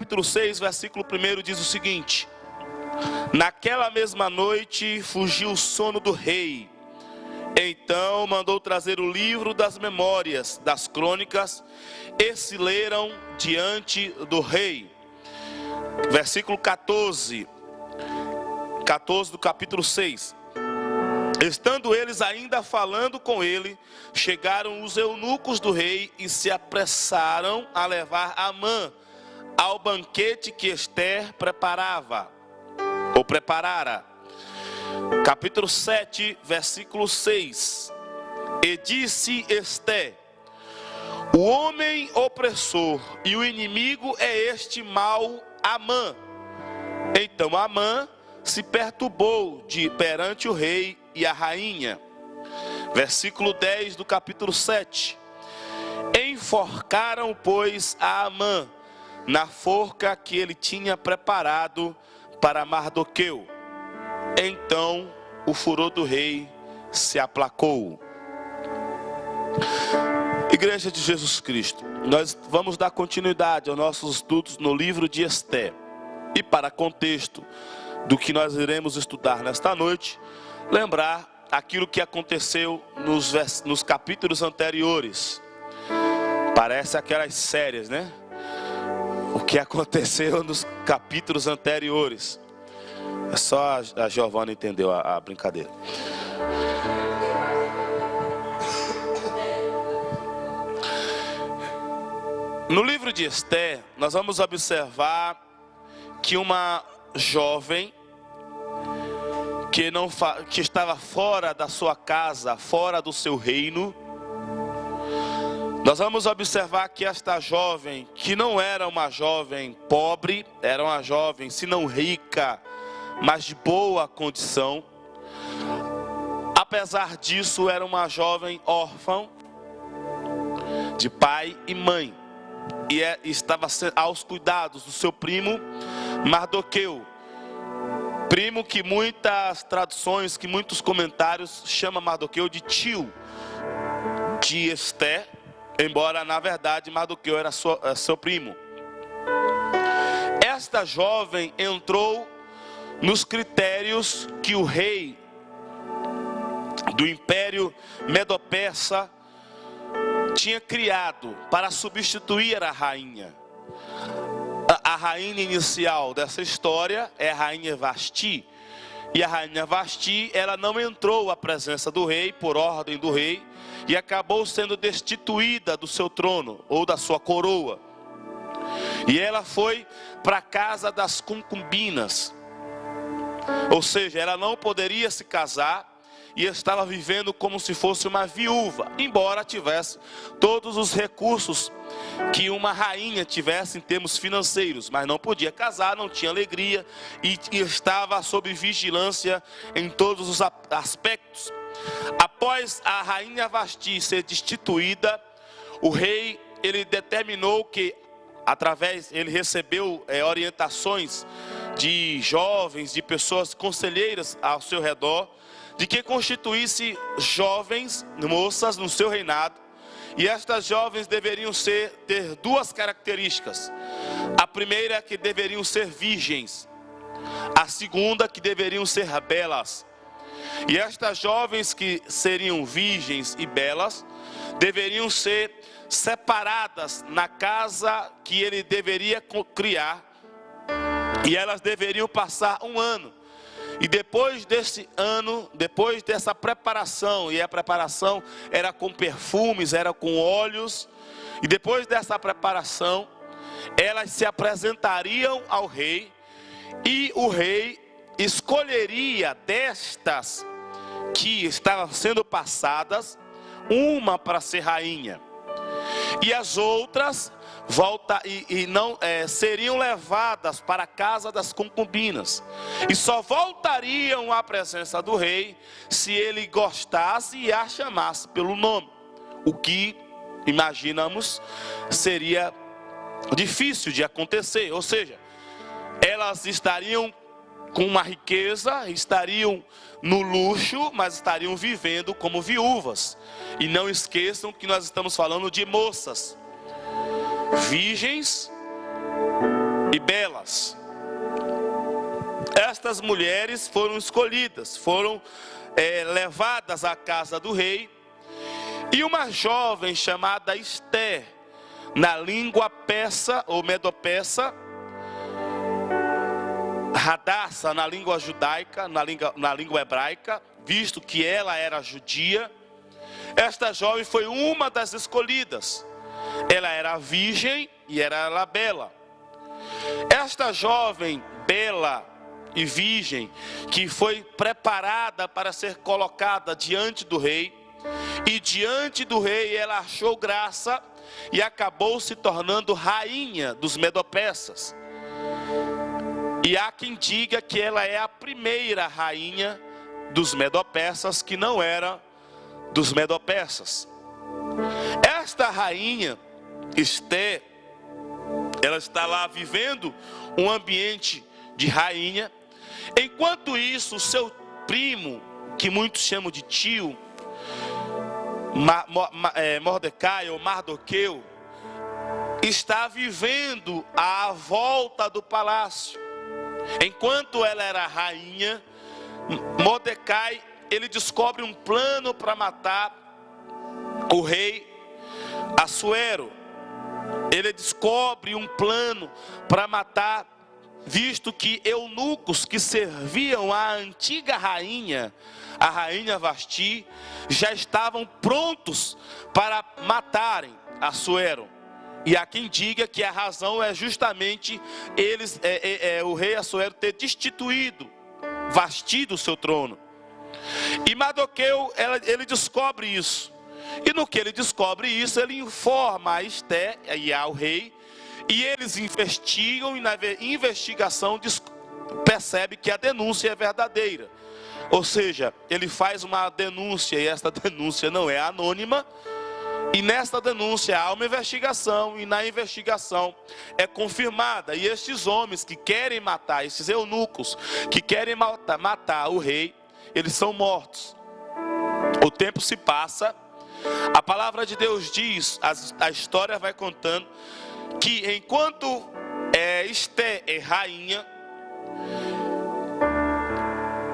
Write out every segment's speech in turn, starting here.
capítulo 6, versículo 1 diz o seguinte: naquela mesma noite fugiu o sono do rei. Então mandou trazer o livro das memórias, das crônicas, e se leram diante do rei. Versículo 14 do capítulo 6. Estando eles ainda falando com ele, chegaram os eunucos do rei e se apressaram a levar Amã ao banquete que Ester preparara. Capítulo 7, versículo 6. E disse Ester: o homem opressor e o inimigo é este mau Amã. Então Amã se perturbou perante o rei e a rainha. Versículo 10 do capítulo 7. Enforcaram, pois, a Amã na forca que ele tinha preparado para Mardoqueu. Então o furor do rei se aplacou. Igreja de Jesus Cristo, nós vamos dar continuidade aos nossos estudos no livro de Ester. E para contexto do que nós iremos estudar nesta noite, lembrar aquilo que aconteceu nos capítulos anteriores. Parece aquelas séries, né? O que aconteceu nos capítulos anteriores. É só a Giovana entendeu a brincadeira. No livro de Ester, nós vamos observar que uma jovem que estava fora da sua casa, fora do seu reino, nós vamos observar que esta jovem, que não era uma jovem pobre, era uma jovem, se não rica, mas de boa condição. Apesar disso, era uma jovem órfã, de pai e mãe, e estava aos cuidados do seu primo Mardoqueu. Primo que muitas traduções, que muitos comentários chamam Mardoqueu de tio de Ester, embora na verdade Mardoqueu era seu primo. Esta jovem entrou nos critérios que o rei do Império Medo-Persa tinha criado para substituir a rainha. A rainha inicial dessa história é a rainha Vasti. E a rainha Vasti, ela não entrou à presença do rei por ordem do rei e acabou sendo destituída do seu trono ou da sua coroa. E ela foi para a casa das concubinas. Ou seja, ela não poderia se casar e estava vivendo como se fosse uma viúva, embora tivesse todos os recursos que uma rainha tivesse em termos financeiros, mas não podia casar, não tinha alegria e estava sob vigilância em todos os aspectos. Após a rainha Vasti ser destituída, o rei ele determinou que ele recebeu orientações de jovens, de pessoas conselheiras ao seu redor, de que constituísse jovens, moças no seu reinado. E estas jovens deveriam ter duas características. A primeira é que deveriam ser virgens. A segunda que deveriam ser belas. E estas jovens que seriam virgens e belas, deveriam ser separadas na casa que ele deveria criar. E elas deveriam passar um ano. E depois desse ano, depois dessa preparação, e a preparação era com perfumes, era com óleos, e depois dessa preparação, elas se apresentariam ao rei, e o rei escolheria destas que estavam sendo passadas, uma para ser rainha, e as outras seriam levadas para a casa das concubinas, e só voltariam à presença do rei se ele gostasse e a chamasse pelo nome, o que imaginamos seria difícil de acontecer. Ou seja, elas estariam com uma riqueza, estariam no luxo, mas estariam vivendo como viúvas. E não esqueçam que nós estamos falando de moças virgens e belas. Estas mulheres foram escolhidas, foram levadas à casa do rei. E uma jovem chamada Esté, na língua persa ou medo-persa, Hadassa na língua judaica, na língua hebraica, visto que ela era judia, esta jovem foi uma das escolhidas. Ela era virgem e era bela. Esta jovem bela e virgem, que foi preparada para ser colocada diante do rei, e diante do rei ela achou graça e acabou se tornando rainha dos medo-persas. E há quem diga que ela é a primeira rainha dos medo-persas, que não era dos medo-persas. Esta rainha, Esté, ela está lá vivendo um ambiente de rainha. Enquanto isso, o seu primo, que muitos chamam de tio, Mordecai ou Mardoqueu, está vivendo à volta do palácio. Enquanto ela era rainha, Mordecai, ele descobre um plano para matar o rei Assuero. Ele descobre um plano para matar, visto que eunucos que serviam à antiga rainha, a rainha Vasti, já estavam prontos para matarem Assuero. E há quem diga que a razão é justamente o rei Assuero ter destituído Vasti do seu trono. E Mardoqueu, ele descobre isso. E no que ele descobre isso, ele informa a Esté e ao rei. E eles investigam, e na investigação percebe que a denúncia é verdadeira. Ou seja, ele faz uma denúncia, e esta denúncia não é anônima. E nesta denúncia há uma investigação, e na investigação é confirmada. E estes homens que querem matar, esses eunucos que querem matar o rei, eles são mortos. O tempo se passa, a palavra de Deus diz, a história vai contando, que enquanto Esté é rainha,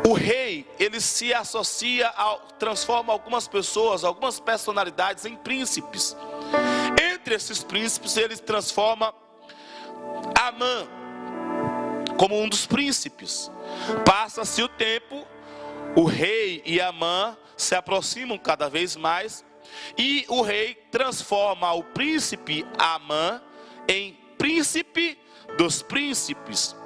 o rei, ele se associa, transforma algumas pessoas, algumas personalidades em príncipes. Entre esses príncipes, ele transforma Amã como um dos príncipes. Passa-se o tempo, o rei e Amã se aproximam cada vez mais, e o rei transforma o príncipe Amã em príncipe dos príncipes.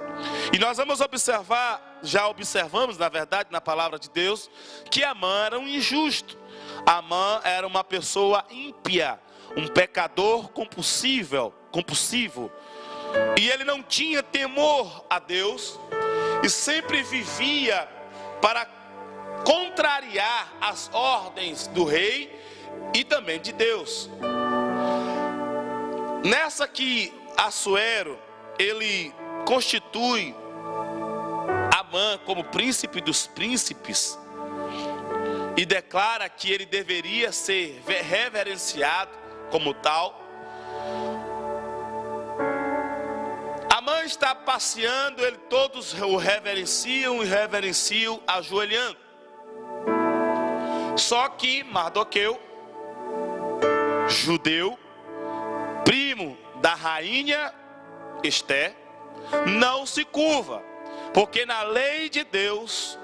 E nós vamos observar, já observamos na verdade na palavra de Deus, que Amã era um injusto. Amã era uma pessoa ímpia, um pecador compulsivo. E ele não tinha temor a Deus e sempre vivia para contrariar as ordens do rei e também de Deus. Nessa que Assuero, ele constitui Amã como príncipe dos príncipes e declara que ele deveria ser reverenciado como tal. Amã está passeando, todos o reverenciam e reverenciam ajoelhando. Só que Mardoqueu, judeu, primo da rainha Esté, não se curva, porque na lei de Deus,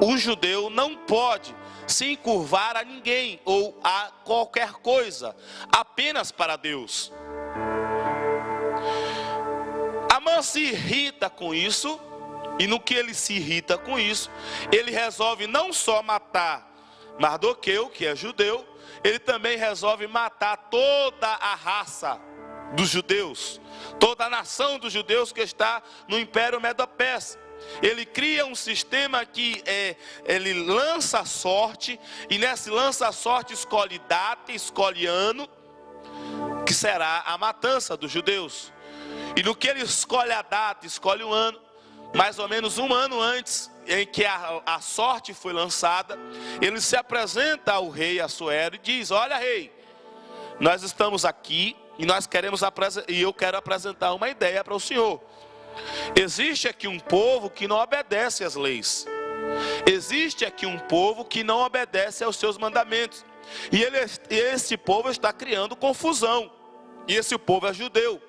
o judeu não pode se encurvar a ninguém ou a qualquer coisa, apenas para Deus. Amã se irrita com isso, e no que ele se irrita com isso, ele resolve não só matar Mardoqueu, que é judeu, ele também resolve matar toda a raça dos judeus, toda a nação dos judeus que está no Império Medo-Persa. Ele cria um sistema que ele lança a sorte, e nesse lança a sorte escolhe data, escolhe ano, que será a matança dos judeus. E no que ele escolhe a data, escolhe o ano, mais ou menos um ano antes em que a sorte foi lançada, ele se apresenta ao rei Assuero e diz: olha, rei, nós estamos aqui e eu quero apresentar uma ideia para o senhor. Existe aqui um povo que não obedece às leis. Existe aqui um povo que não obedece aos seus mandamentos. E esse povo está criando confusão. E esse povo é judeu.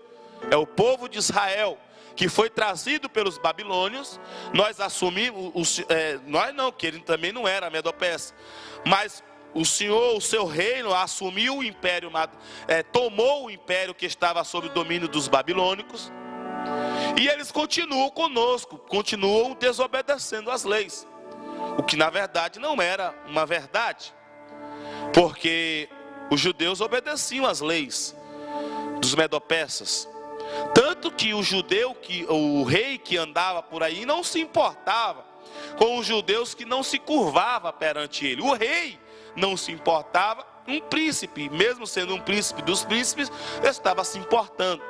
É o povo de Israel, que foi trazido pelos babilônios. Nós assumimos, nós não, que ele também não era Medo-Persa. Mas o Senhor, o seu reino, assumiu o império, tomou o império que estava sob o domínio dos babilônicos. E eles continuam conosco, continuam desobedecendo as leis. O que na verdade não era uma verdade. Porque os judeus obedeciam às leis dos Medo-Persas. Tanto que o rei que andava por aí não se importava com os judeus que não se curvavam perante ele. O rei não se importava, um príncipe, mesmo sendo um príncipe dos príncipes, estava se importando.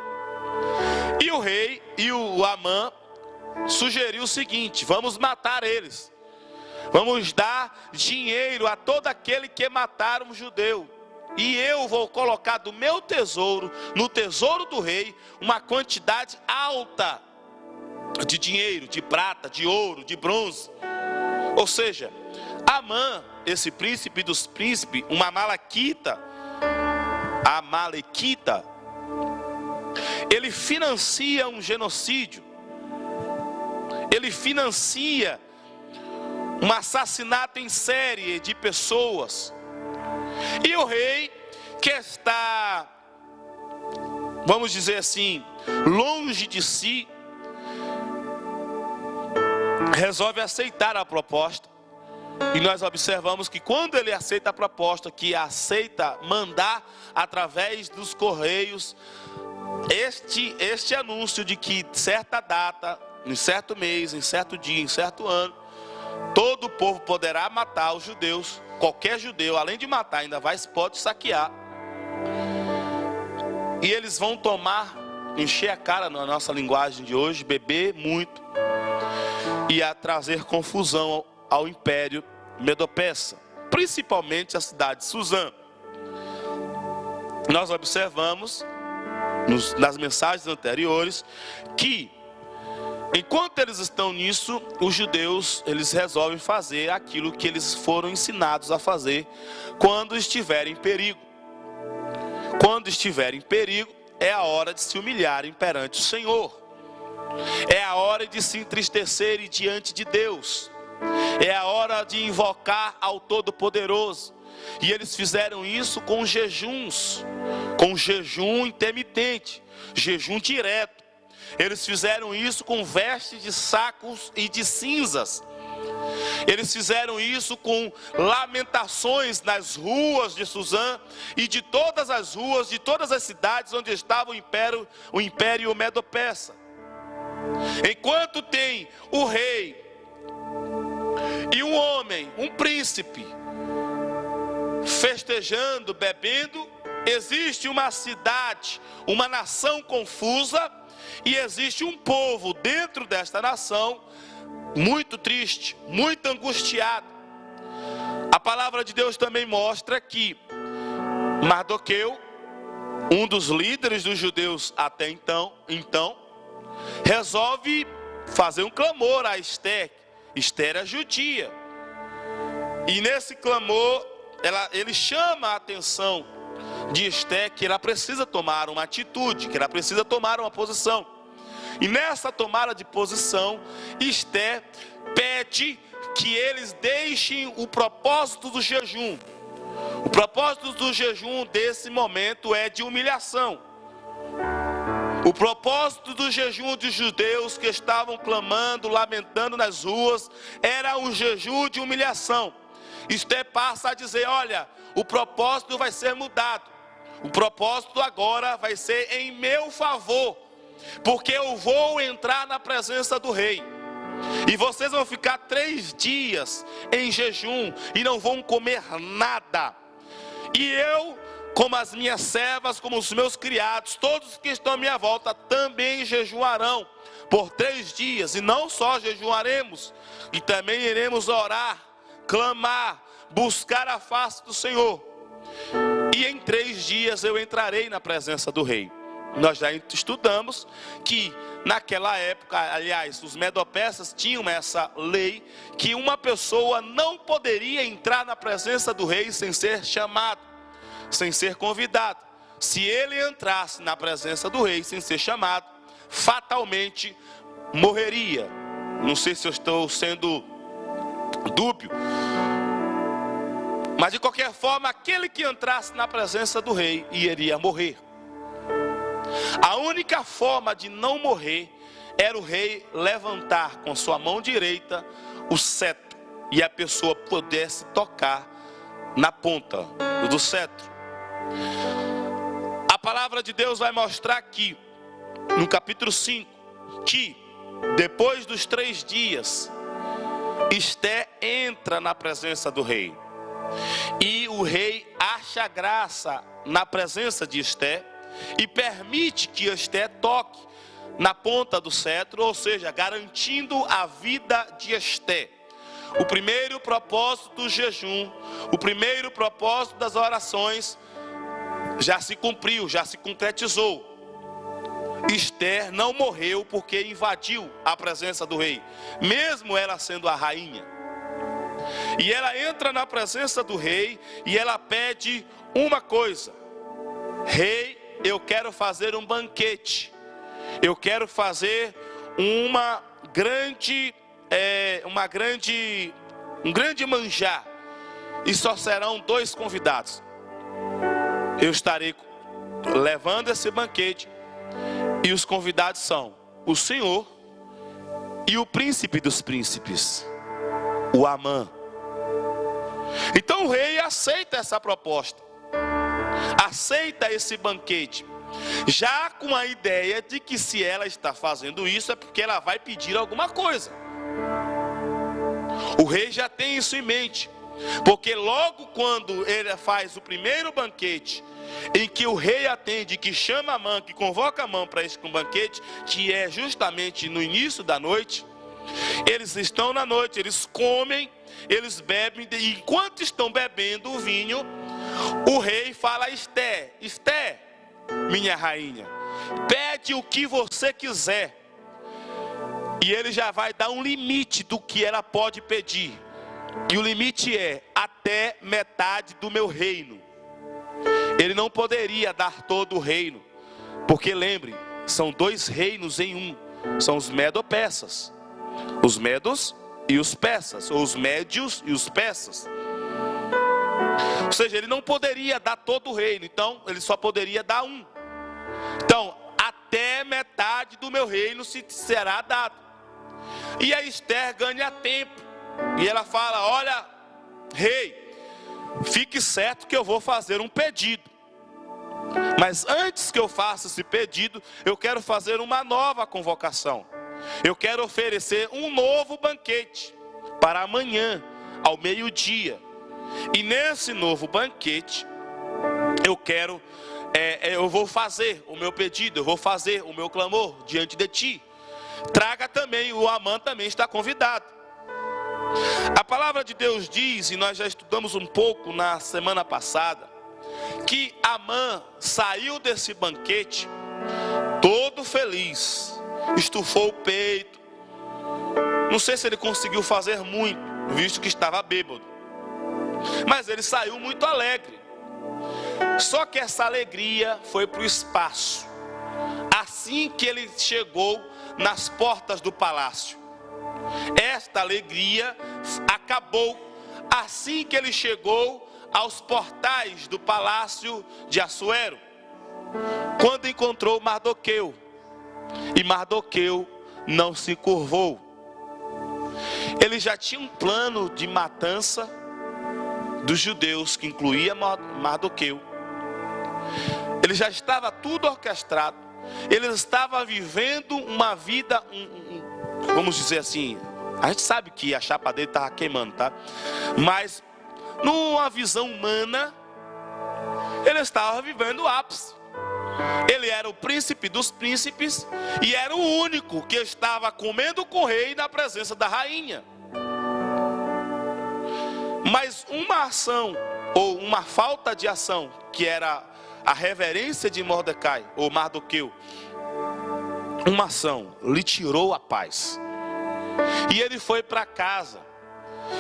E o rei e o Amã sugeriu o seguinte: vamos matar eles. Vamos dar dinheiro a todo aquele que matar um judeu. E eu vou colocar do meu tesouro, no tesouro do rei, uma quantidade alta de dinheiro, de prata, de ouro, de bronze. Ou seja, Amã, esse príncipe dos príncipes, uma amalequita, ele financia um genocídio. Ele financia um assassinato em série de pessoas. E o rei, que está, vamos dizer assim, longe de si, resolve aceitar a proposta. E nós observamos que quando ele aceita a proposta, que aceita mandar através dos correios este anúncio de que certa data, em certo mês, em certo dia, em certo ano, todo o povo poderá matar os judeus. Qualquer judeu, além de matar, ainda pode saquear. E eles vão encher a cara na nossa linguagem de hoje, beber muito, e a trazer confusão ao império Medo-Persa, principalmente a cidade de Suzã. Nós observamos nas mensagens anteriores que, enquanto eles estão nisso, os judeus, eles resolvem fazer aquilo que eles foram ensinados a fazer quando estiverem em perigo. Quando estiverem em perigo, é a hora de se humilharem perante o Senhor. É a hora de se entristecerem diante de Deus. É a hora de invocar ao Todo-Poderoso. E eles fizeram isso com jejuns, com jejum intermitente, jejum direto. Eles fizeram isso com vestes de sacos e de cinzas. Eles fizeram isso com lamentações nas ruas de Suzã e de todas as ruas, de todas as cidades onde estava o império Medo-Persa. Enquanto tem o rei e um homem, um príncipe, festejando, bebendo, existe uma cidade, uma nação confusa, e existe um povo dentro desta nação muito triste, muito angustiado. A palavra de Deus também mostra que Mardoqueu, um dos líderes dos judeus até então, resolve fazer um clamor a Ester. Ester é judia. E nesse clamor, ele chama a atenção de Ester, que ela precisa tomar uma atitude, que ela precisa tomar uma posição. E nessa tomada de posição, Ester pede que eles deixem o propósito do jejum. O propósito do jejum desse momento é de humilhação. O propósito do jejum dos judeus que estavam clamando, lamentando nas ruas, era um jejum de humilhação. Ester passa a dizer: olha, o propósito vai ser mudado. O propósito agora vai ser em meu favor, porque eu vou entrar na presença do rei. E vocês vão ficar 3 dias em jejum e não vão comer nada. E eu, como as minhas servas, como os meus criados, todos que estão à minha volta, também jejuarão por 3 dias. E não só jejuaremos, e também iremos orar, clamar, buscar a face do Senhor. e em 3 dias eu entrarei na presença do rei. Nós já estudamos que naquela época, aliás, os medo-persas tinham essa lei, que uma pessoa não poderia entrar na presença do rei sem ser chamado, sem ser convidado. Se ele entrasse na presença do rei sem ser chamado, fatalmente morreria. Não sei se eu estou sendo dúbio, mas de qualquer forma, aquele que entrasse na presença do rei iria morrer. A única forma de não morrer era o rei levantar com sua mão direita o cetro e a pessoa pudesse tocar na ponta do cetro. A palavra de Deus vai mostrar aqui, no capítulo 5, que depois dos 3 dias, Esté entra na presença do rei. E o rei acha graça na presença de Esté e permite que Esté toque na ponta do cetro, ou seja, garantindo a vida de Esté. O primeiro propósito do jejum, o primeiro propósito das orações já se cumpriu, já se concretizou. Esther não morreu porque invadiu a presença do rei, mesmo ela sendo a rainha. E ela entra na presença do rei e ela pede uma coisa: rei, eu quero fazer um banquete, eu quero fazer um grande manjar, e só serão 2 convidados. Eu estarei levando esse banquete, e os convidados são o Senhor e o príncipe dos príncipes, o Amã. Então o rei aceita essa proposta, aceita esse banquete, já com a ideia de que se ela está fazendo isso é porque ela vai pedir alguma coisa. O rei já tem isso em mente, porque logo quando ele faz o primeiro banquete, em que o rei atende, que chama Amã, que convoca Amã para esse banquete, que é justamente no início da noite, eles estão na noite, eles comem, eles bebem, e enquanto estão bebendo o vinho, o rei fala a Esté: Esté, minha rainha, pede o que você quiser. E ele já vai dar um limite do que ela pode pedir, e o limite é até metade do meu reino. Ele não poderia dar todo o reino, porque lembre, são 2 reinos em um, são os medo-persas, os medos e os persas, ou os médios e os persas. Ou seja, ele não poderia dar todo o reino, então ele só poderia dar um. Então, até metade do meu reino se será dado. E a Esther ganha tempo, e ela fala: olha, rei, fique certo que eu vou fazer um pedido. Mas antes que eu faça esse pedido, eu quero fazer uma nova convocação. Eu quero oferecer um novo banquete para amanhã, ao meio-dia. E nesse novo banquete, eu vou fazer o meu pedido, eu vou fazer o meu clamor diante de ti. Traga também, o Amã também está convidado. A palavra de Deus diz, e nós já estudamos um pouco na semana passada, que Amã saiu desse banquete todo feliz, estufou o peito. Não sei se ele conseguiu fazer muito, visto que estava bêbado, mas ele saiu muito alegre. Só que essa alegria foi para o espaço. Assim que ele chegou nas portas do palácio, esta alegria acabou assim que ele chegou aos portais do palácio de Assuero, quando encontrou Mardoqueu. E Mardoqueu não se curvou. Ele já tinha um plano de matança dos judeus, que incluía Mardoqueu. Ele já estava tudo orquestrado. Ele estava vivendo uma vida, vamos dizer assim, a gente sabe que a chapa dele estava queimando, tá? Mas numa visão humana, ele estava vivendo o ápice. Ele era o príncipe dos príncipes e era o único que estava comendo com o rei na presença da rainha. Mas uma ação, ou uma falta de ação, que era a reverência de Mordecai, ou Mardoqueu, uma ação lhe tirou a paz. E ele foi para casa,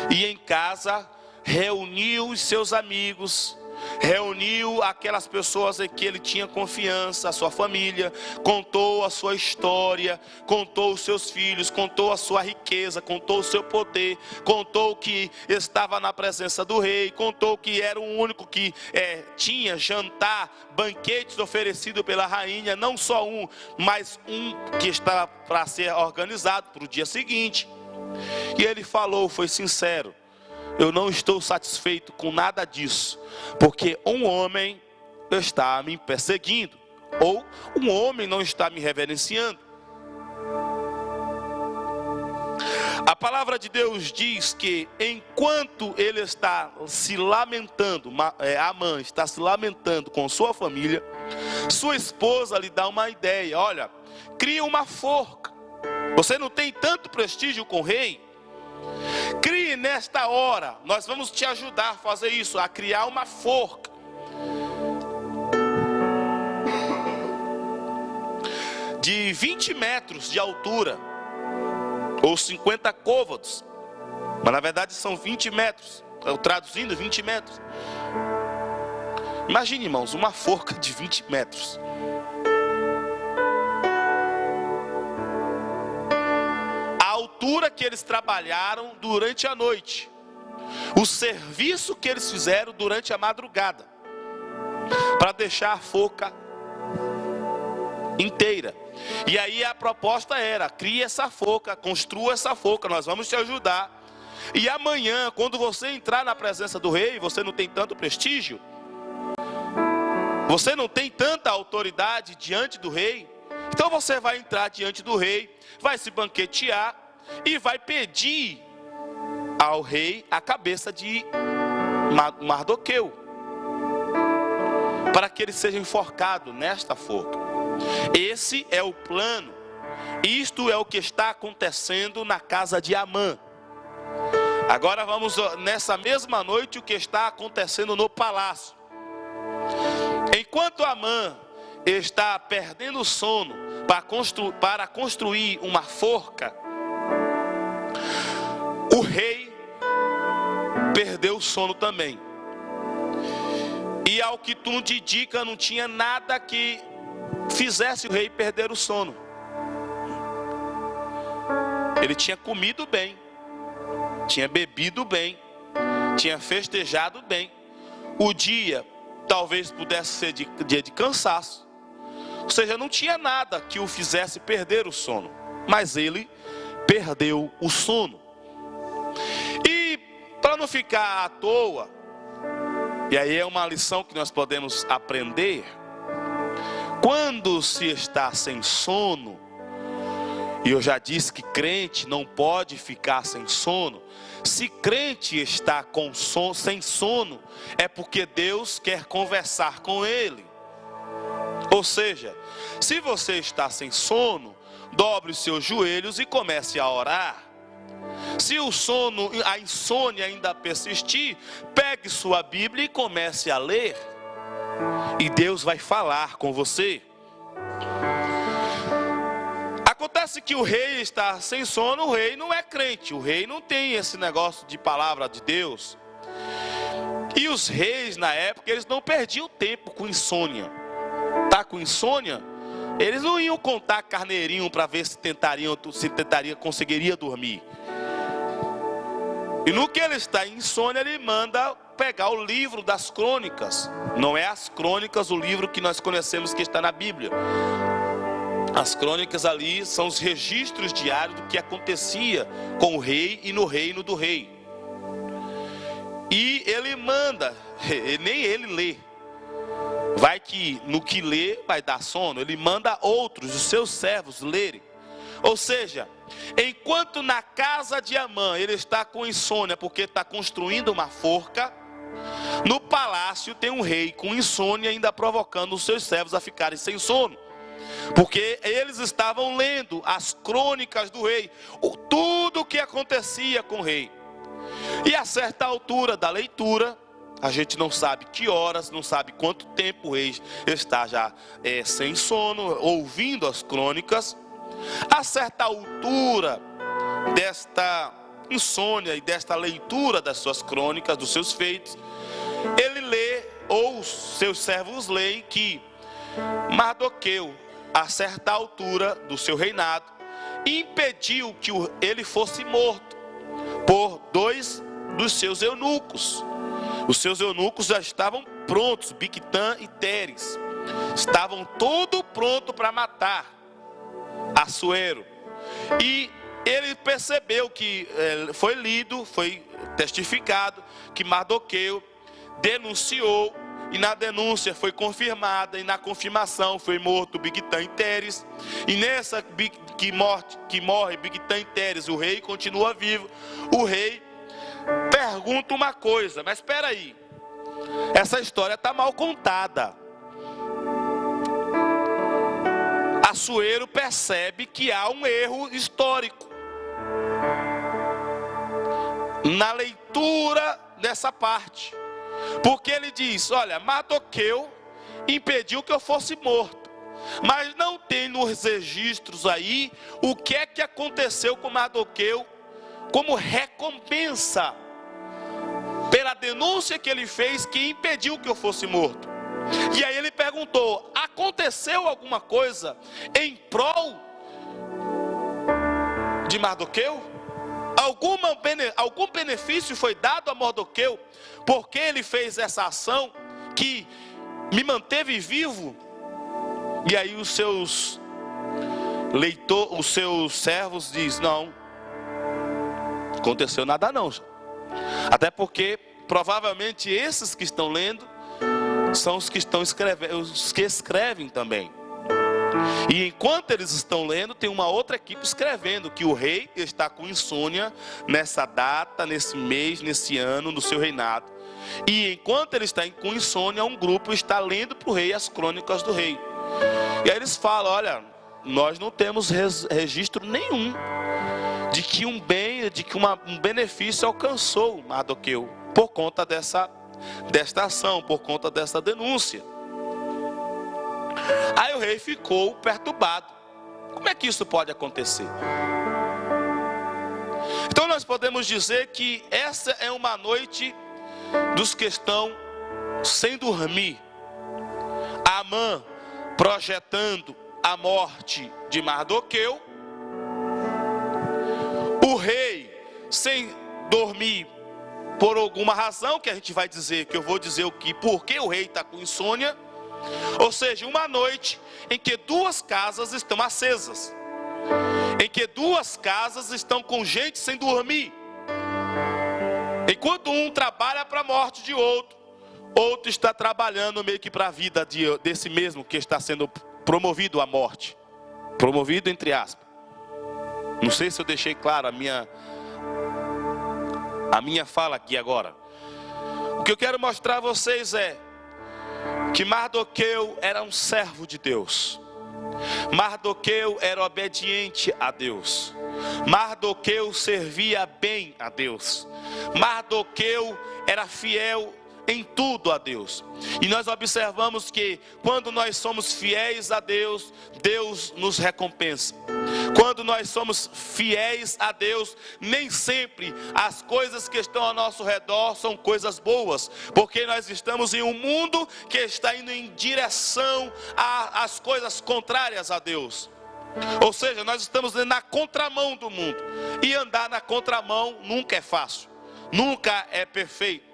e em casa reuniu os seus amigos, reuniu aquelas pessoas em que ele tinha confiança, a sua família, contou a sua história, contou os seus filhos, contou a sua riqueza, contou o seu poder, contou que estava na presença do rei, contou que era o único que tinha jantar, banquetes oferecidos pela rainha, não só um, mas um que estava para ser organizado para o dia seguinte. E ele falou, foi sincero: eu não estou satisfeito com nada disso, porque um homem está me perseguindo, ou um homem não está me reverenciando. A palavra de Deus diz que enquanto ele está se lamentando, Amã está se lamentando com sua família, sua esposa lhe dá uma ideia: olha, cria uma forca. Você não tem tanto prestígio com o rei? Crie nesta hora, nós vamos te ajudar a fazer isso, a criar uma forca. De 20 metros de altura, ou 50 côvados, mas na verdade são 20 metros, traduzindo 20 metros. Imagine, irmãos, uma forca de 20 metros. Que eles trabalharam durante a noite, o serviço que eles fizeram durante a madrugada, para deixar a forca inteira. E aí a proposta era: crie essa forca, construa essa forca, nós vamos te ajudar. E amanhã, quando você entrar na presença do rei, você não tem tanto prestígio, você não tem tanta autoridade diante do rei, então você vai entrar diante do rei, vai se banquetear e vai pedir ao rei a cabeça de Mardoqueu, para que ele seja enforcado nesta forca. Esse é o plano. Isto é o que está acontecendo na casa de Amã. Agora vamos nessa mesma noite o que está acontecendo no palácio. Enquanto Amã está perdendo o sono para construir uma forca, o rei perdeu o sono também. E ao que tudo indica, não tinha nada que fizesse o rei perder o sono. Ele tinha comido bem, tinha bebido bem, tinha festejado bem. O dia talvez pudesse ser dia de cansaço, ou seja, não tinha nada que o fizesse perder o sono, mas ele perdeu o sono. E para não ficar à toa, e aí é uma lição que nós podemos aprender: quando se está sem sono, e eu já disse que crente não pode ficar sem sono. Se crente está com sono, sem sono, é porque Deus quer conversar com ele. Ou seja, se você está sem sono, dobre os seus joelhos e comece a orar. Se o sono, a insônia ainda persistir, pegue sua Bíblia e comece a ler, e Deus vai falar com você. Acontece que o rei está sem sono. O rei não é crente, o rei não tem esse negócio de palavra de Deus. E os reis na época, eles não perdiam tempo com insônia. Tá com insônia? Eles não iam contar carneirinho para ver se conseguiria dormir. E no que ele está em insônia, ele manda pegar o livro das crônicas. Não é as crônicas, o livro que nós conhecemos que está na Bíblia. As crônicas ali são os registros diários do que acontecia com o rei e no reino do rei. E ele manda, nem ele lê. Vai que no que lê vai dar sono. Ele manda outros, os seus servos, lerem. Ou seja, enquanto na casa de Amã ele está com insônia porque está construindo uma forca, no palácio tem um rei com insônia, ainda provocando os seus servos a ficarem sem sono, porque eles estavam lendo as crônicas do rei, tudo o que acontecia com o rei. E a certa altura da leitura, a gente não sabe que horas, não sabe quanto tempo o rei está já sem sono, ouvindo as crônicas. A certa altura desta insônia e desta leitura das suas crônicas, dos seus feitos, ele lê, ou os seus servos leem, que Mardoqueu, a certa altura do seu reinado, impediu que ele fosse morto por 2 dos seus eunucos. Os seus eunucos já estavam prontos, Bigtã e Teres, estavam tudo pronto para matar Assuero. E ele percebeu que foi lido, foi testificado que Mardoqueu denunciou, e na denúncia foi confirmada, e na confirmação foi morto Bigtã e Teres. E nessa que morre Bigtã e Teres, o rei continua vivo. O rei pergunta uma coisa, mas espera aí, essa história está mal contada. Assuero percebe que há um erro histórico na leitura dessa parte, porque ele diz: olha, Mardoqueu impediu que eu fosse morto, mas não tem nos registros aí o que é que aconteceu com Mardoqueu como recompensa pela denúncia que ele fez, que impediu que eu fosse morto. E aí ele perguntou: aconteceu alguma coisa em prol de Mardoqueu? Algum benefício foi dado a Mardoqueu porque ele fez essa ação que me manteve vivo? E aí os seus servos dizem: não aconteceu nada não. Até porque provavelmente esses que estão lendo são os que estão escrevendo, os que escrevem também. E enquanto eles estão lendo, tem uma outra equipe escrevendo que o rei está com insônia nessa data, nesse mês, nesse ano, no seu reinado. E enquanto ele está com insônia, um grupo está lendo para o rei as crônicas do rei. E aí eles falam: olha, nós não temos registro nenhum de que um benefício alcançou Mardoqueu por conta desta ação, por conta dessa denúncia. Aí o rei ficou perturbado. Como é que isso pode acontecer? Então nós podemos dizer que essa é uma noite dos que estão sem dormir. Amã projetando a morte de Mardoqueu, o rei sem dormir por alguma razão, que a gente vai dizer, que eu vou dizer por que o rei está com insônia. Ou seja, uma noite em que 2 casas estão acesas, em que 2 casas estão com gente sem dormir. Enquanto um trabalha para a morte de outro, outro está trabalhando meio que para a vida desse mesmo que está sendo promovido à morte. Promovido entre aspas. Não sei se eu deixei claro a minha fala aqui agora. O que eu quero mostrar a vocês é que Mardoqueu era um servo de Deus. Mardoqueu era obediente a Deus. Mardoqueu servia bem a Deus. Mardoqueu era fiel em tudo a Deus. E nós observamos que quando nós somos fiéis a Deus, Deus nos recompensa. Quando nós somos fiéis a Deus, nem sempre as coisas que estão ao nosso redor são coisas boas, porque nós estamos em um mundo que está indo em direção às coisas contrárias a Deus. Ou seja, nós estamos na contramão do mundo, e andar na contramão nunca é fácil, nunca é perfeito.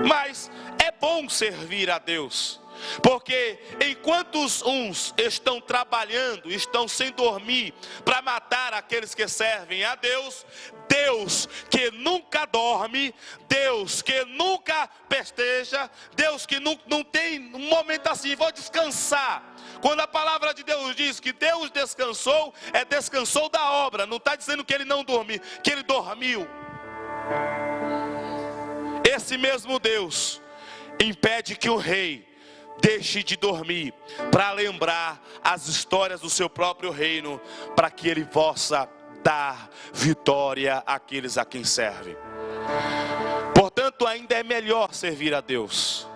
Mas é bom servir a Deus, porque enquanto uns estão trabalhando, estão sem dormir para matar aqueles que servem a Deus, Deus que nunca dorme, Deus que nunca pesteja, Deus que não tem um momento assim, vou descansar. Quando a palavra de Deus diz que Deus descansou, descansou da obra, não está dizendo que ele não dormiu, que ele dormiu. Esse mesmo Deus impede que o rei deixe de dormir para lembrar as histórias do seu próprio reino, para que ele possa dar vitória àqueles a quem serve. Portanto, ainda é melhor servir a Deus.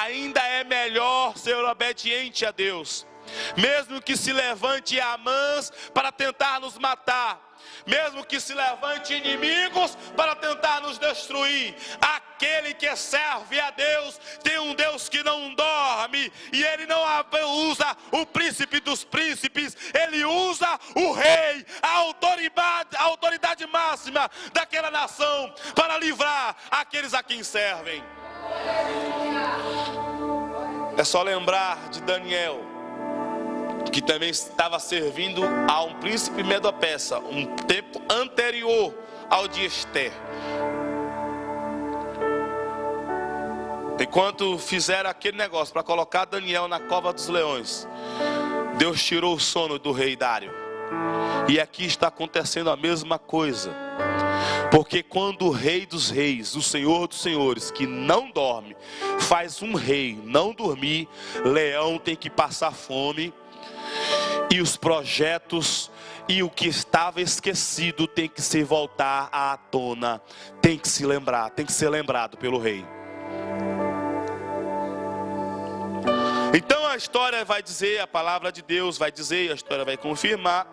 Ainda é melhor ser obediente a Deus. Mesmo que se levante Amãs para tentar nos matar, mesmo que se levante inimigos para tentar nos destruir, aquele que serve a Deus tem um Deus que não dorme, e ele não usa o príncipe dos príncipes, ele usa o rei, a autoridade máxima daquela nação, para livrar aqueles a quem servem. É só lembrar de Daniel, que também estava servindo a um príncipe medo-persa, um tempo anterior ao de Ester. Enquanto fizeram aquele negócio para colocar Daniel na cova dos leões, Deus tirou o sono do rei Dário. E aqui está acontecendo a mesma coisa. Porque quando o rei dos reis, o senhor dos senhores, que não dorme, faz um rei não dormir, leão tem que passar fome. E os projetos e o que estava esquecido tem que se voltar à tona, tem que se lembrar, tem que ser lembrado pelo rei. Então a história vai dizer, a palavra de Deus vai dizer, a história vai confirmar,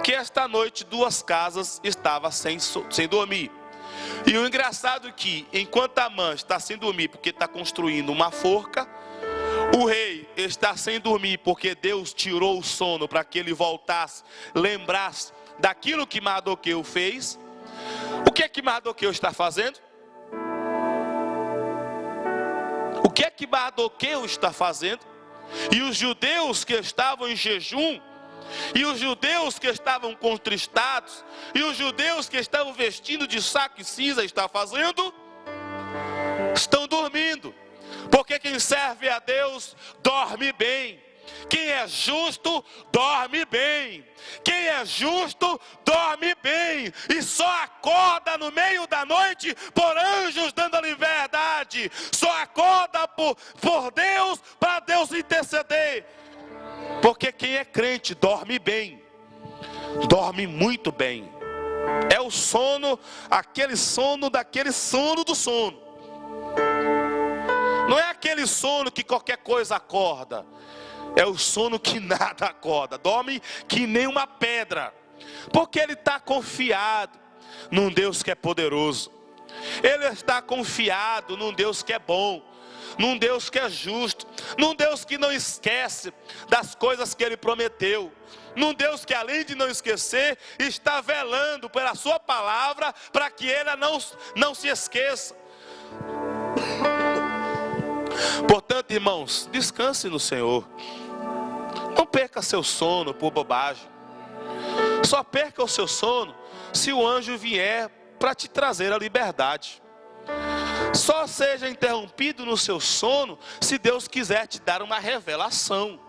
que esta noite 2 casas estavam sem dormir. E o engraçado é que, enquanto Amã está sem dormir porque está construindo uma forca, o rei está sem dormir porque Deus tirou o sono para que ele voltasse, lembrasse daquilo que Mardoqueu fez. O que é que Mardoqueu está fazendo? O que é que Mardoqueu está fazendo? E os judeus que estavam em jejum, e os judeus que estavam contristados, e os judeus que estavam vestindo de saco e cinza, estão fazendo? Estão dormindo. Porque quem serve a Deus dorme bem. Quem é justo dorme bem. Quem é justo dorme bem. E só acorda no meio da noite por anjos dando liberdade. Só acorda por Deus, para Deus interceder. Porque quem é crente dorme bem. Dorme muito bem. É o sono, aquele sono daquele sono do sono. Não é aquele sono que qualquer coisa acorda. É o sono que nada acorda. Dorme que nem uma pedra. Porque ele está confiado num Deus que é poderoso. Ele está confiado num Deus que é bom. Num Deus que é justo. Num Deus que não esquece das coisas que ele prometeu. Num Deus que, além de não esquecer, está velando pela sua palavra, para que ele não se esqueça. Portanto, irmãos, descanse no Senhor. Não perca seu sono por bobagem. Só perca o seu sono se o anjo vier para te trazer a liberdade. Só seja interrompido no seu sono se Deus quiser te dar uma revelação.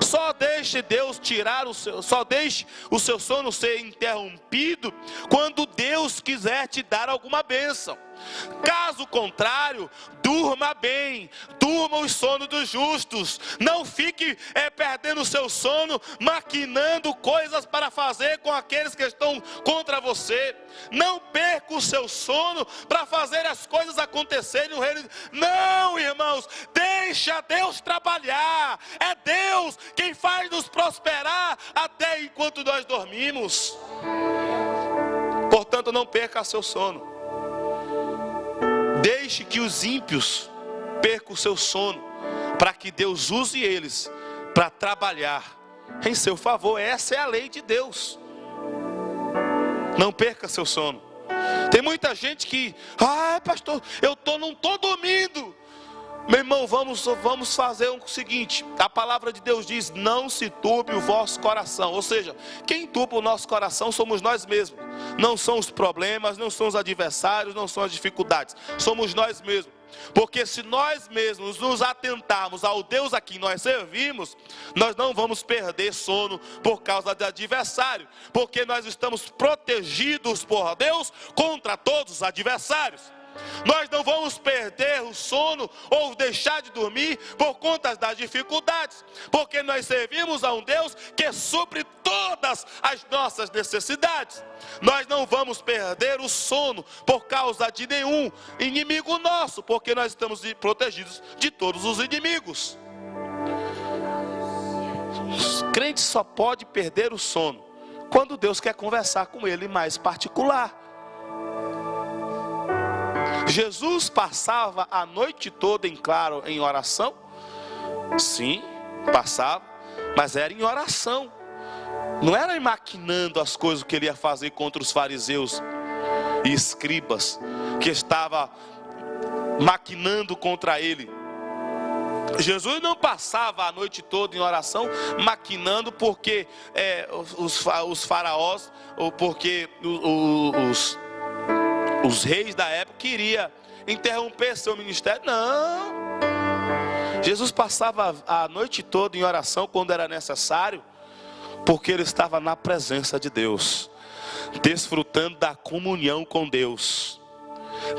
Só deixe Deus só deixe o seu sono ser interrompido quando Deus quiser te dar alguma bênção. Caso contrário, durma bem, durma o sono dos justos. Não fique perdendo o seu sono, maquinando coisas para fazer com aqueles que estão contra você. Não perca o seu sono para fazer as coisas acontecerem no reino. Não, irmãos, deixa Deus trabalhar. É Deus quem faz nos prosperar até enquanto nós dormimos. Portanto, não perca seu sono. Deixe que os ímpios percam o seu sono, para que Deus use eles para trabalhar em seu favor. Essa é a lei de Deus. Não perca seu sono. Tem muita gente que, pastor, não estou dormindo. Meu irmão, vamos fazer o seguinte. A palavra de Deus diz: não se turbe o vosso coração. Ou seja, quem turba o nosso coração somos nós mesmos. Não são os problemas, não são os adversários, não são as dificuldades. Somos nós mesmos. Porque se nós mesmos nos atentarmos ao Deus a quem nós servimos, nós não vamos perder sono por causa do adversário. Porque nós estamos protegidos por Deus contra todos os adversários. Nós não vamos perder o sono ou deixar de dormir por conta das dificuldades, porque nós servimos a um Deus que supre todas as nossas necessidades. Nós não vamos perder o sono por causa de nenhum inimigo nosso, porque nós estamos protegidos de todos os inimigos. O crente só pode perder o sono quando Deus quer conversar com ele mais particular. Jesus passava a noite toda em claro em oração? Sim, passava, mas era em oração. Não era maquinando as coisas que ele ia fazer contra os fariseus e escribas, que estava maquinando contra ele. Jesus não passava a noite toda em oração, maquinando porque os faraós, ou porque os reis da época queriam interromper seu ministério. Não. Jesus passava a noite toda em oração quando era necessário, porque ele estava na presença de Deus, desfrutando da comunhão com Deus,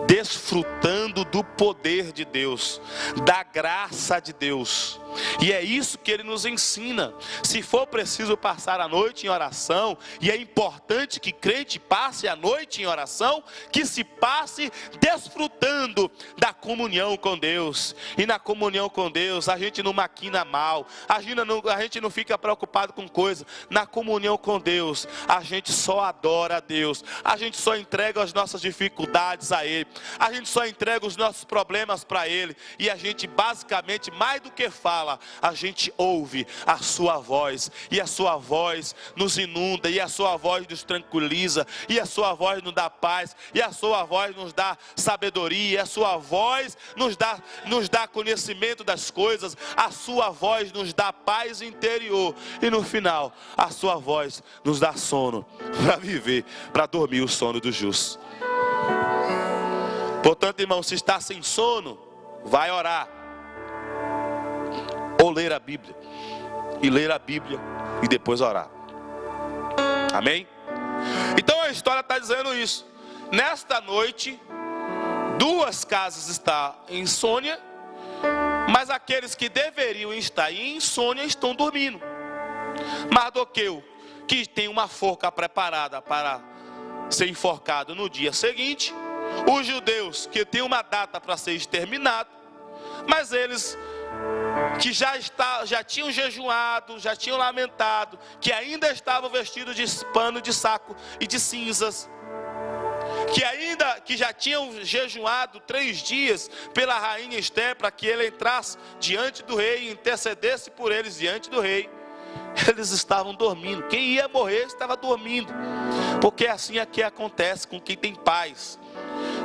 desfrutando do poder de Deus, da graça de Deus. E é isso que ele nos ensina. Se for preciso passar a noite em oração, e é importante que crente passe a noite em oração, que se passe desfrutando da comunhão com Deus. E na comunhão com Deus a gente não maquina mal, a gente não fica preocupado com coisa. Na comunhão com Deus a gente só adora a Deus, a gente só entrega as nossas dificuldades a Ele, a gente só entrega os nossos problemas para Ele. E a gente basicamente, mais do que fala, a gente ouve a sua voz, e a sua voz nos inunda, e a sua voz nos tranquiliza, e a sua voz nos dá paz, e a sua voz nos dá sabedoria, e a sua voz nos dá conhecimento das coisas, a sua voz nos dá paz interior, e no final a sua voz nos dá sono para viver, para dormir o sono do justo. Portanto, irmão, se está sem sono, vai orar, ou ler a Bíblia, e ler a Bíblia e depois orar. Amém? Então a história está dizendo isso. Nesta noite, 2 casas estão em insônia, mas aqueles que deveriam estar em insônia estão dormindo. Mardoqueu, que tem uma forca preparada para ser enforcado no dia seguinte, os judeus, que tem uma data para ser exterminado, mas eles que já tinham jejuado, já tinham lamentado, que ainda estavam vestidos de pano de saco e de cinzas, que já tinham jejuado 3 dias pela rainha Esther, para que ele entrasse diante do rei e intercedesse por eles diante do rei. Eles estavam dormindo. Quem ia morrer estava dormindo, porque assim é que acontece com quem tem paz,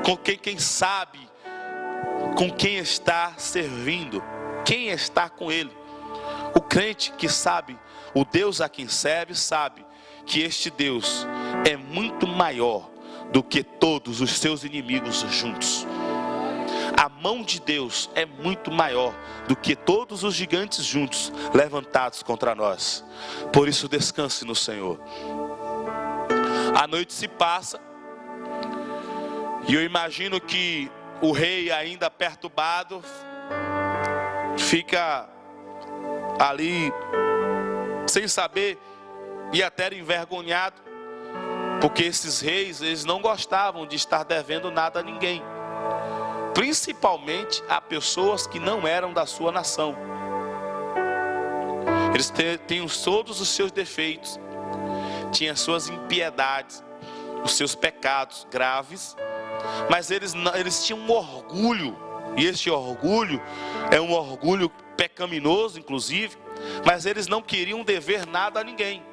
com quem sabe com quem está servindo, quem está com ele. O crente que sabe o Deus a quem serve, sabe que este Deus é muito maior do que todos os seus inimigos juntos. A mão de Deus é muito maior do que todos os gigantes juntos levantados contra nós. Por isso descanse no Senhor. A noite se passa, e eu imagino que o rei, ainda perturbado, fica ali sem saber, e até envergonhado, porque esses reis, eles não gostavam de estar devendo nada a ninguém, principalmente a pessoas que não eram da sua nação. Eles tinham todos os seus defeitos, tinham as suas impiedades, os seus pecados graves, mas eles tinham um orgulho, e este orgulho é um orgulho pecaminoso, inclusive, mas eles não queriam dever nada a ninguém.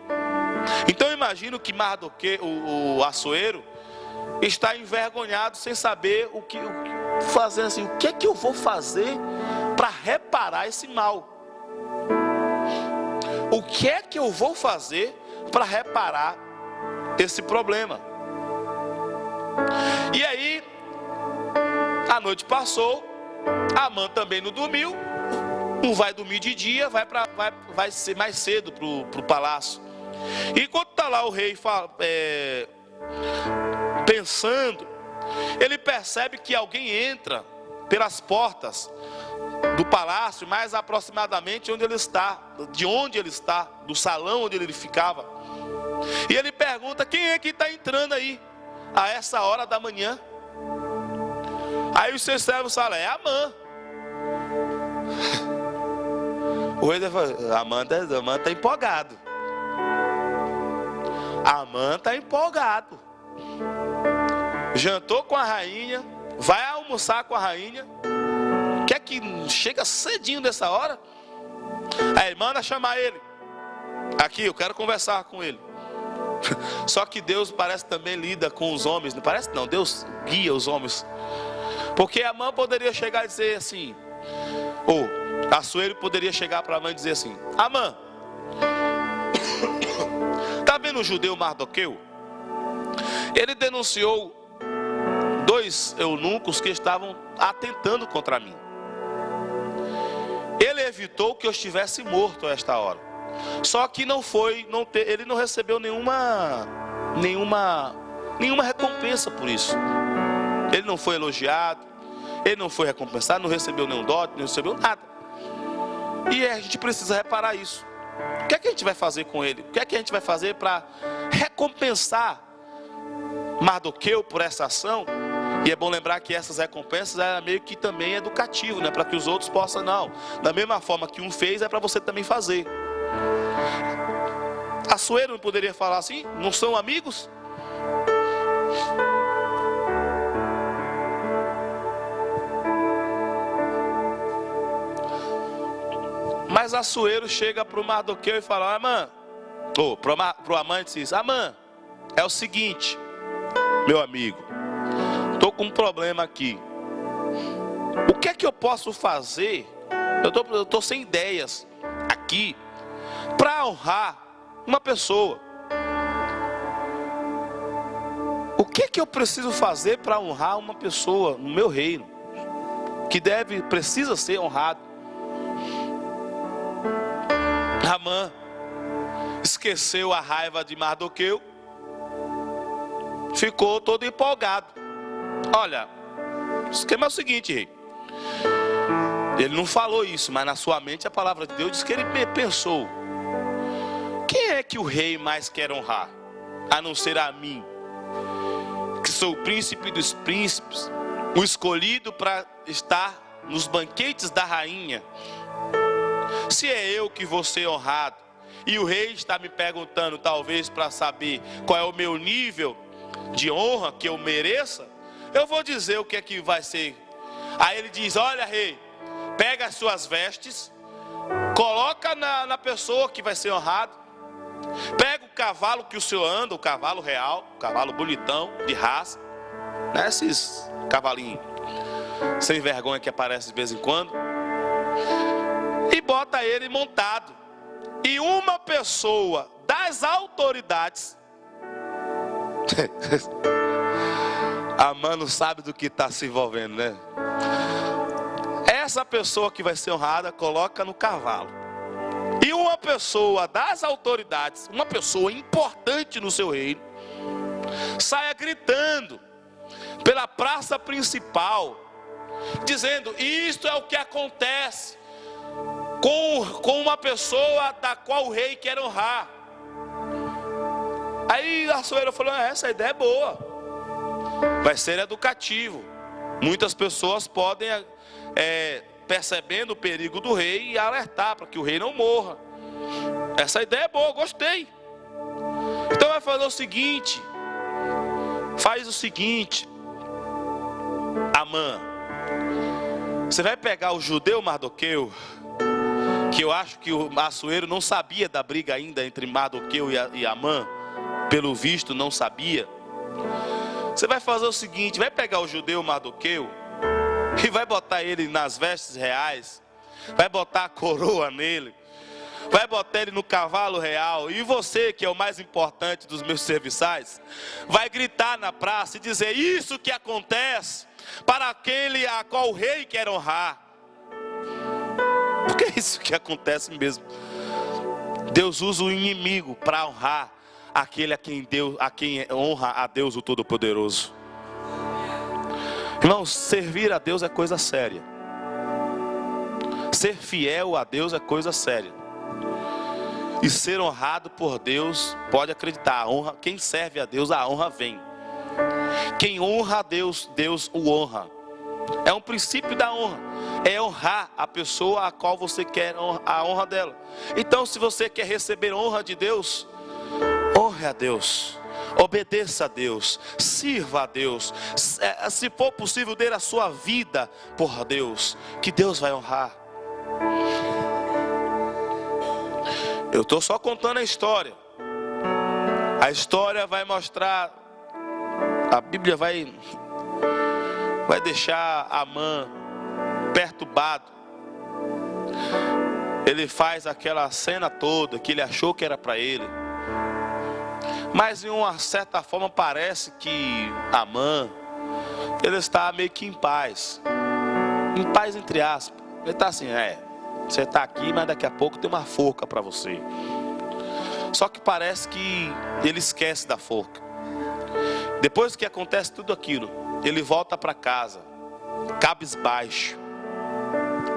Então eu imagino que Mardoqueu, o açoeiro, está envergonhado, sem saber o que fazer, assim, o que é que eu vou fazer para reparar esse mal? O que é que eu vou fazer para reparar esse problema? E aí, a noite passou, Amã também não dormiu, não vai dormir de dia, vai ser mais cedo para o palácio. E enquanto está lá o rei pensando, ele percebe que alguém entra pelas portas do palácio, mais aproximadamente onde ele está, de onde ele está, do salão onde ele ficava. E ele pergunta: quem é que está entrando aí a essa hora da manhã? Aí os seus servos falam: é Amã. O rei fala: Amã está empolgado. Amã está empolgado. Jantou com a rainha, vai almoçar com a rainha. Quer que chega cedinho dessa hora? Aí manda chamar ele. Aqui, eu quero conversar com ele. Só que Deus parece também lida com os homens. Não parece não, Deus guia os homens. Porque Amã poderia chegar e dizer assim, ou Assuero poderia chegar para Amã e dizer assim: Amã, está vendo o judeu Mardoqueu? Ele denunciou 2 eunucos que estavam atentando contra mim. Ele evitou que eu estivesse morto a esta hora. Só que ele não recebeu nenhuma recompensa por isso. Ele não foi elogiado, ele não foi recompensado, não recebeu nenhum dote, não recebeu nada. E a gente precisa reparar isso. O que é que a gente vai fazer com ele? O que é que a gente vai fazer para recompensar Mardoqueu por essa ação? E é bom lembrar que essas recompensas eram meio que também educativo, né? Para que os outros possam, não, da mesma forma que um fez, é para você também fazer. Assuero não poderia falar assim? Não são amigos? Mas Assuero chega para o Mardoqueu e fala: Amã, para o Amã diz: Amã, é o seguinte, meu amigo, estou com um problema aqui. O que é que eu posso fazer? Eu estou sem ideias aqui para honrar uma pessoa. O que é que eu preciso fazer para honrar uma pessoa no meu reino, que precisa ser honrado? Amã esqueceu a raiva de Mardoqueu, ficou todo empolgado. Olha, o esquema é o seguinte, rei. Ele não falou isso, mas na sua mente a palavra de Deus diz que ele pensou: quem é que o rei mais quer honrar, a não ser a mim, que sou o príncipe dos príncipes, o escolhido para estar nos banquetes da rainha? Se é eu que vou ser honrado, e o rei está me perguntando talvez para saber qual é o meu nível de honra que eu mereça, eu vou dizer o que é que vai ser. Aí ele diz: olha, rei, pega as suas vestes, coloca na pessoa que vai ser honrado, pega o cavalo que o senhor anda, o cavalo real, o cavalo bonitão, de raça, né? Esses cavalinhos sem vergonha que aparecem de vez em quando, e bota ele montado. E uma pessoa das autoridades Amã não sabe do que está se envolvendo, né? Essa pessoa que vai ser honrada coloca no cavalo. E uma pessoa das autoridades, uma pessoa importante no seu reino, saia gritando pela praça principal, dizendo: isto é o que acontece com uma pessoa da qual o rei quer honrar. Aí Assuero falou: essa ideia é boa, vai ser educativo. Muitas pessoas podem percebendo o perigo do rei e alertar para que o rei não morra. Essa ideia é boa, gostei. Então vai fazer o seguinte, Amã, você vai pegar o judeu Mardoqueu, que eu acho que o Assuero não sabia da briga ainda entre Mardoqueu e Amã, pelo visto não sabia. Você vai fazer o seguinte, vai pegar o judeu Mardoqueu e vai botar ele nas vestes reais, vai botar a coroa nele, vai botar ele no cavalo real, e você, que é o mais importante dos meus serviçais, vai gritar na praça e dizer: isso que acontece para aquele a qual o rei quer honrar. Porque é isso que acontece mesmo. Deus usa o inimigo para honrar aquele a quem honra a Deus o Todo-Poderoso. Irmãos, servir a Deus é coisa séria. Ser fiel a Deus é coisa séria. E ser honrado por Deus, pode acreditar, a honra, quem serve a Deus, a honra vem. Quem honra a Deus, Deus o honra. É um princípio da honra. É honrar a pessoa a qual você quer a honra dela. Então, se você quer receber honra de Deus, honre a Deus, obedeça a Deus, sirva a Deus. Se for possível, dê a sua vida por Deus, que Deus vai honrar. Eu estou só contando a história. A história vai mostrar, a Bíblia vai deixar Amã perturbado. Ele faz aquela cena toda que ele achou que era para ele. Mas de uma certa forma parece que Amã, ele está meio que em paz entre aspas. Ele está assim, você está aqui, mas daqui a pouco tem uma forca para você. Só que parece que ele esquece da forca. Depois que acontece tudo aquilo, ele volta para casa, cabisbaixo,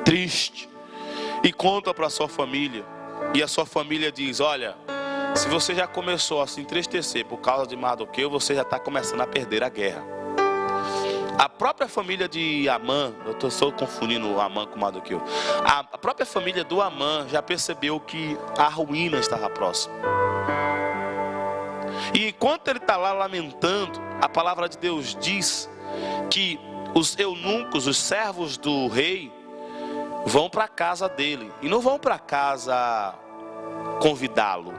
triste, e conta para sua família. E a sua família diz: olha, se você já começou a se entristecer por causa de Mardoqueu, você já está começando a perder a guerra. A própria família de Amã, eu estou confundindo Amã com Mardoqueu. A própria família do Amã já percebeu que a ruína estava próxima. E enquanto ele está lá lamentando, a palavra de Deus diz que os eunucos, os servos do rei, vão para a casa dele. E não vão para a casa convidá-lo,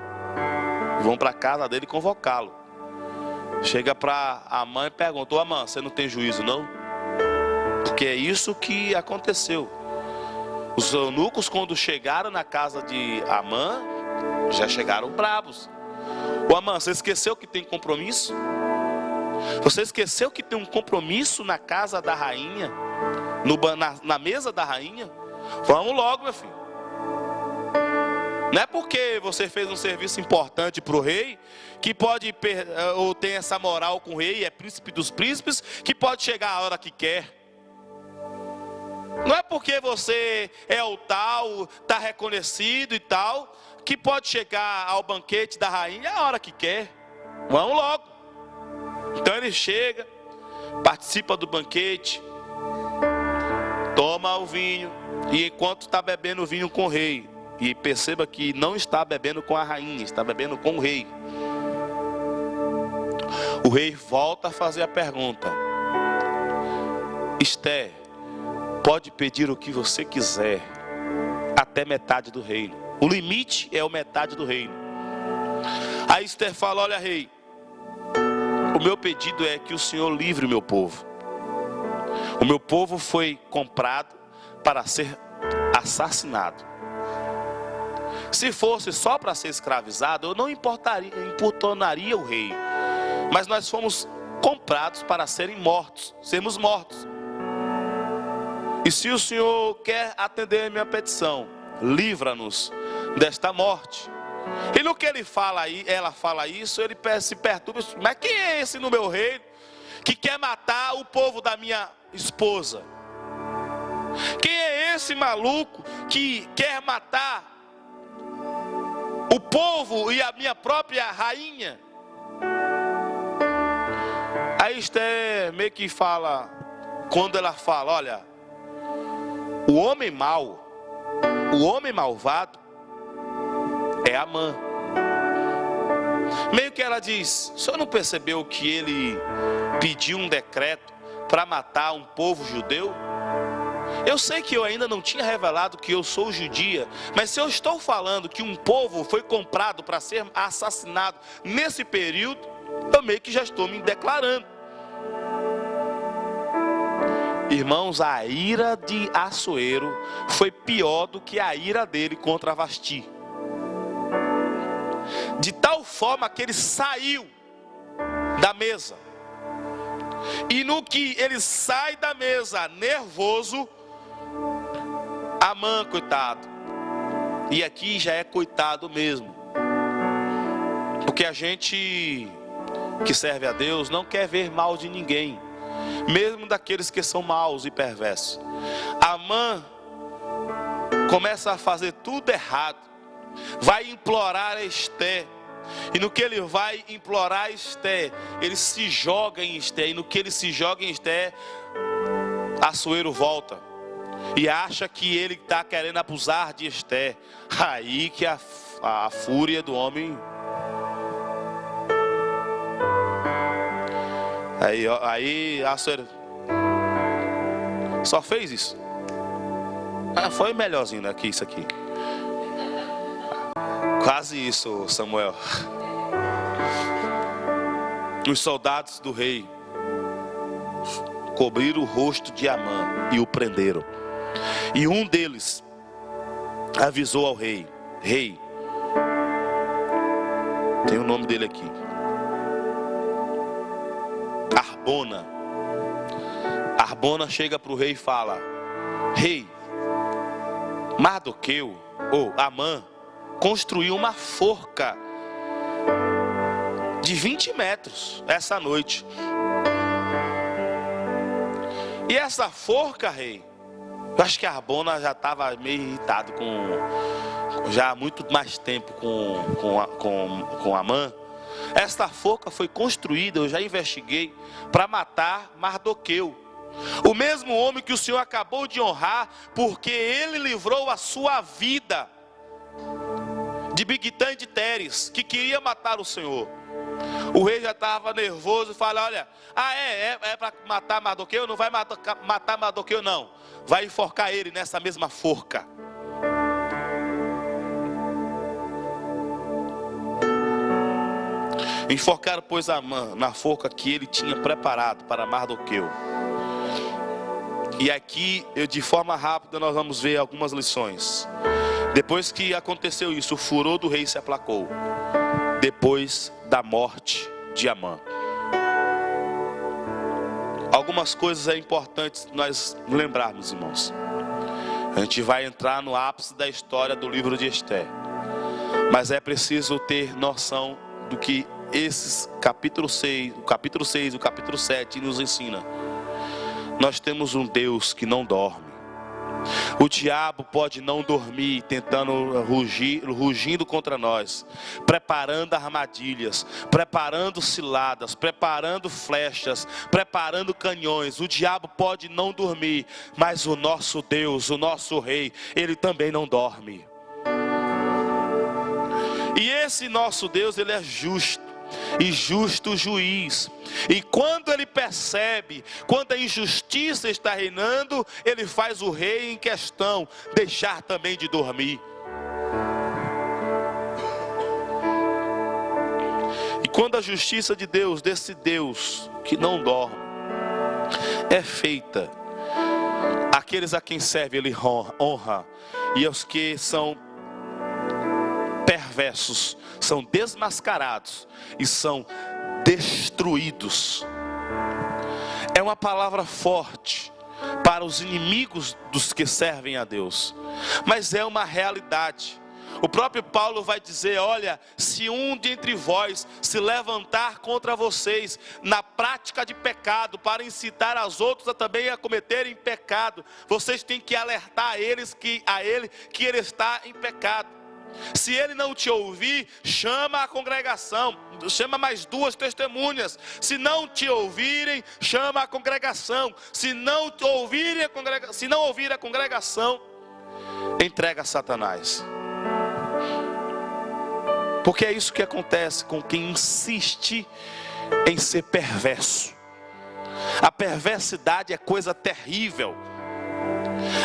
vão para a casa dele convocá-lo. Chega para Amã e pergunta: Amã, você não tem juízo não? Porque é isso que aconteceu. Os eunucos, quando chegaram na casa de Amã, já chegaram bravos. Amã, você esqueceu que tem compromisso? Você esqueceu que tem um compromisso na casa da rainha, na mesa da rainha? Vamos logo, meu filho. Não é porque você fez um serviço importante para o rei, que pode, ou tem essa moral com o rei, é príncipe dos príncipes, que pode chegar a hora que quer. Não é porque você é o tal, está reconhecido e tal, que pode chegar ao banquete da rainha a hora que quer. Vamos logo. Então ele chega, participa do banquete, toma o vinho, e enquanto está bebendo o vinho com o rei, e perceba que não está bebendo com a rainha, está bebendo com o rei. O rei volta a fazer a pergunta: Esther, pode pedir o que você quiser, até metade do reino. O limite é a metade do reino. Aí Esther fala: olha, rei, o meu pedido é que o Senhor livre o meu povo. O meu povo foi comprado para ser assassinado. Se fosse só para ser escravizado, eu não importunaria o rei. Mas nós fomos comprados para sermos mortos. E se o Senhor quer atender a minha petição, livra-nos desta morte. E no que ela fala isso, ele se perturba. Mas quem é esse no meu reino que quer matar o povo da minha esposa? Quem é esse maluco que quer matar o povo e a minha própria rainha? Aí Esther meio que fala, quando ela fala: olha, o homem mau, o homem malvado é Amã. Meio que ela diz: o senhor não percebeu que ele pediu um decreto para matar um povo judeu? Eu sei que eu ainda não tinha revelado que eu sou judia, mas se eu estou falando que um povo foi comprado para ser assassinado nesse período, eu meio que já estou me declarando. Irmãos, a ira de Assuero foi pior do que a ira dele contra Vasti. De tal forma que ele saiu da mesa. E no que ele sai da mesa nervoso, Amã, coitado. E aqui já é coitado mesmo. Porque a gente que serve a Deus não quer ver mal de ninguém. mesmo daqueles que são maus e perversos. Amã começa a fazer tudo errado, vai implorar a Esther, e no que ele vai implorar a Esther, ele se joga em Esther, e no que ele se joga em Esther, Assuero volta e acha que ele está querendo abusar de Esther. Aí que a fúria do homem. Aí Assuero só fez isso. Foi melhorzinho, né, que isso aqui. Quase isso, Samuel. Os soldados do rei cobriram o rosto de Amã e o prenderam. E um deles avisou ao rei. Rei, tem o nome dele aqui, Arbona. Arbona chega para o rei e fala: rei, Mardoqueu, ou Amã, construiu uma forca de 20 metros essa noite. E essa forca, rei, eu acho que Arbona já estava meio irritado já há muito mais tempo com Amã. Esta forca foi construída, eu já investiguei, para matar Mardoqueu, o mesmo homem que o Senhor acabou de honrar, porque ele livrou a sua vida de Bigtã de Teres, que queria matar o Senhor. O rei já estava nervoso e fala: olha, é para matar Mardoqueu? Não vai matar Mardoqueu, não. Vai enforcar ele nessa mesma forca. Enforcaram, pois, Amã na forca que ele tinha preparado para Mardoqueu. E aqui, de forma rápida, nós vamos ver algumas lições. Depois que aconteceu isso, o furor do rei se aplacou, depois da morte de Amã. Algumas coisas é importante nós lembrarmos, irmãos. A gente vai entrar no ápice da história do livro de Esther, mas é preciso ter noção do que esses capítulo 6 e o capítulo 7 nos ensina. Nós temos um Deus que não dorme. O diabo pode não dormir, tentando rugindo contra nós, preparando armadilhas, preparando ciladas, preparando flechas, preparando canhões. O diabo pode não dormir, mas o nosso Deus, o nosso Rei, ele também não dorme. E esse nosso Deus, ele é justo e justo juiz. E quando ele percebe, quando a injustiça está reinando, ele faz o rei em questão deixar também de dormir. E quando a justiça de Deus, desse Deus que não dorme, é feita, aqueles a quem serve ele honra, e os que são perversos são desmascarados e são destruídos. É uma palavra forte para os inimigos dos que servem a Deus, mas é uma realidade. O próprio Paulo vai dizer: olha, se um dentre vós se levantar contra vocês na prática de pecado, para incitar as outros a também a cometerem pecado, vocês têm que alertar a ele que ele está em pecado. Se ele não te ouvir, chama a congregação, chama mais 2 testemunhas. Se não te ouvirem, chama a congregação. Se não ouvir a congregação, entrega a Satanás. Porque é isso que acontece com quem insiste em ser perverso. A perversidade é coisa terrível.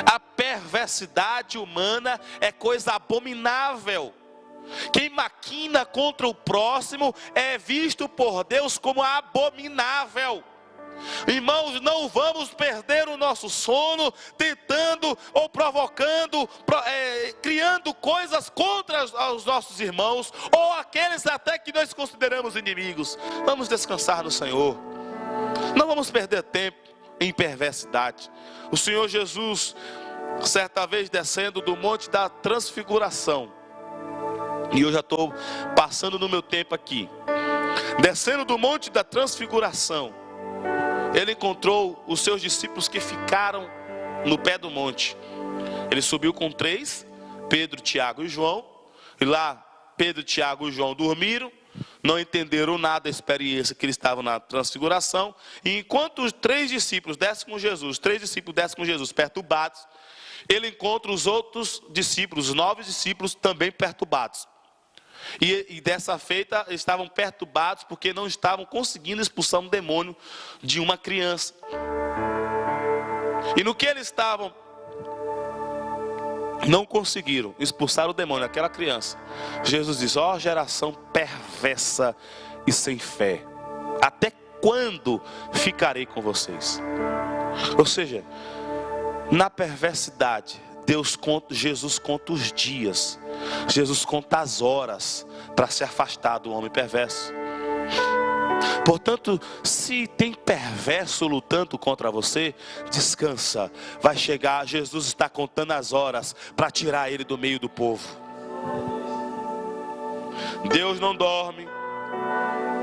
A perversidade humana é coisa abominável. Quem maquina contra o próximo é visto por Deus como abominável. Irmãos, não vamos perder o nosso sono tentando ou provocando, criando coisas contra os nossos irmãos, ou aqueles até que nós consideramos inimigos. Vamos descansar no Senhor. Não vamos perder tempo em perversidade. O Senhor Jesus, certa vez descendo do monte da transfiguração, e eu já estou passando no meu tempo aqui, descendo do monte da transfiguração, ele encontrou os seus discípulos que ficaram no pé do monte. Ele subiu com 3, Pedro, Tiago e João. E lá Pedro, Tiago e João dormiram, não entenderam nada da experiência que eles estavam na transfiguração. E enquanto os 3 discípulos descem com Jesus, perturbados, ele encontra os outros discípulos, os 9 discípulos também perturbados. E dessa feita eles estavam perturbados porque não estavam conseguindo expulsar um demônio de uma criança. E no que eles estavam, não conseguiram expulsar o demônio daquela criança. Jesus diz: ó geração perversa e sem fé, até quando ficarei com vocês? Ou seja, na perversidade, Jesus conta os dias, Jesus conta as horas para se afastar do homem perverso. Portanto, se tem perverso lutando contra você, descansa. Vai chegar, Jesus está contando as horas para tirar ele do meio do povo. Deus não dorme.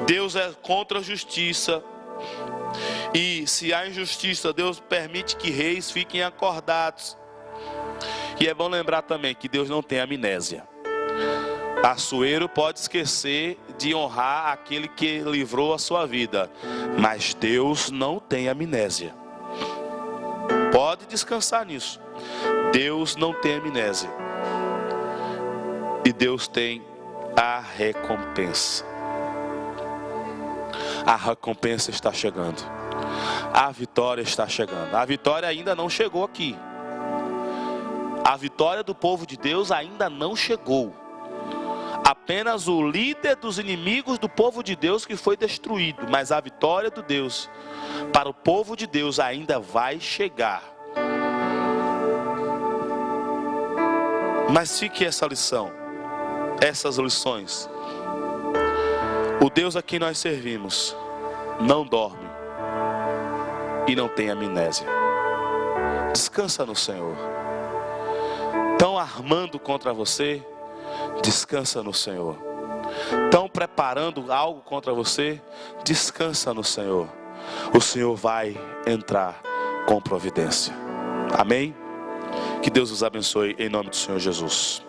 Deus é contra a justiça. E se há injustiça, Deus permite que reis fiquem acordados. E é bom lembrar também que Deus não tem amnésia. Açoeiro pode esquecer de honrar aquele que livrou a sua vida, mas Deus não tem amnésia. Pode descansar nisso. Deus não tem amnésia. E Deus tem a recompensa. A recompensa está chegando. A vitória está chegando. A vitória ainda não chegou aqui. A vitória do povo de Deus ainda não chegou. Apenas o líder dos inimigos do povo de Deus que foi destruído. Mas a vitória de Deus para o povo de Deus ainda vai chegar. Mas fique essa lição, essas lições. O Deus a quem nós servimos não dorme e não tem amnésia. Descansa no Senhor. Estão armando contra você? Descansa no Senhor. Estão preparando algo contra você? Descansa no Senhor. O Senhor vai entrar com providência. Amém? Que Deus os abençoe em nome do Senhor Jesus.